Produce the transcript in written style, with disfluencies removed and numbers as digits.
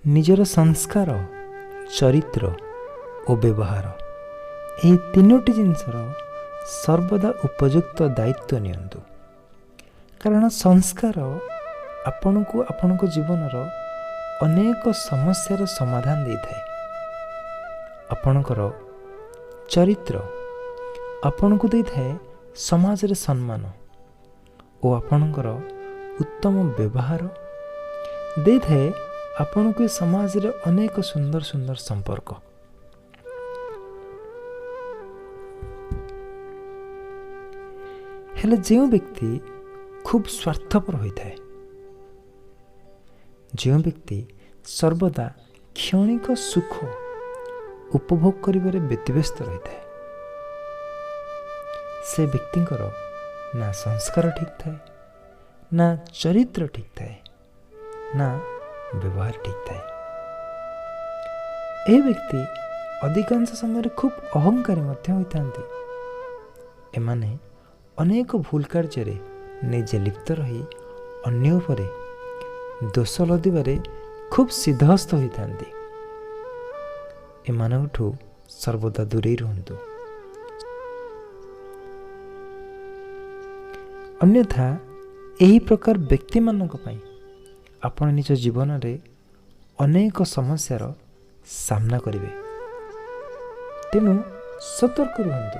ନିଜର ସଂସ୍କାର, ଚରିତ୍ର ଓ ବ୍ୟବହାର ଏହି ତିନୋଟି ଜିନିଷର ସର୍ବଦା ଉପଯୁକ୍ତ ଦାୟିତ୍ୱ ନିଅନ୍ତୁ। କାରଣ ସଂସ୍କାର ଆପଣଙ୍କୁ ଆପଣଙ୍କ ଜୀବନର ଅନେକ ସମସ୍ୟାର ସମାଧାନ ଦେଇଥାଏ। ଆପଣଙ୍କର ଚରିତ୍ର ଆପଣଙ୍କୁ ଦେଇଥାଏ ସମାଜରେ ସମ୍ମାନ ଓ ଆପଣଙ୍କର ଉତ୍ତମ ବ୍ୟବହାର ଦେଇଥାଏ ଆପଣଙ୍କୁ ଏ ସମାଜରେ ଅନେକ ସୁନ୍ଦର ସୁନ୍ଦର ସମ୍ପର୍କ। ହେଲେ ଯେଉଁ ବ୍ୟକ୍ତି ଖୁବ୍ ସ୍ୱାର୍ଥପର ହୋଇଥାଏ, ଯେଉଁ ବ୍ୟକ୍ତି ସର୍ବଦା କ୍ଷଣିକ ସୁଖ ଉପଭୋଗ କରିବାରେ ବ୍ୟତିବ୍ୟସ୍ତ ରହିଥାଏ, ସେ ବ୍ୟକ୍ତିଙ୍କର ନା ସଂସ୍କାର ଠିକ୍ ଥାଏ, ନା ଚରିତ୍ର ଠିକ୍ ଥାଏ, ନା ବ୍ୟବହାର ଠିକ୍ ଥାଏ। ଏହି ବ୍ୟକ୍ତି ଅଧିକାଂଶ ସମୟରେ ଖୁବ୍ ଅହଙ୍କାରୀ ମଧ୍ୟ ହୋଇଥାନ୍ତି। ଏମାନେ ଅନେକ ଭୁଲ କାର୍ଯ୍ୟରେ ନିଜେ ଲିପ୍ତ ରହି ଅନ୍ୟ ଉପରେ ଦୋଷ ଲଦିବାରେ ଖୁବ୍ ସିଦ୍ଧହସ୍ତ ହୋଇଥାନ୍ତି। ଏମାନଙ୍କଠୁ ସର୍ବଦା ଦୂରେଇ ରୁହନ୍ତୁ। ଅନ୍ୟଥା ଏହି ପ୍ରକାର ବ୍ୟକ୍ତିମାନଙ୍କ ପାଇଁ ଆପଣ ନିଜ ଜୀବନରେ ଅନେକ ସମସ୍ୟାର ସାମ୍ନା କରିବେ। ତେଣୁ ସତର୍କ ରୁହନ୍ତୁ।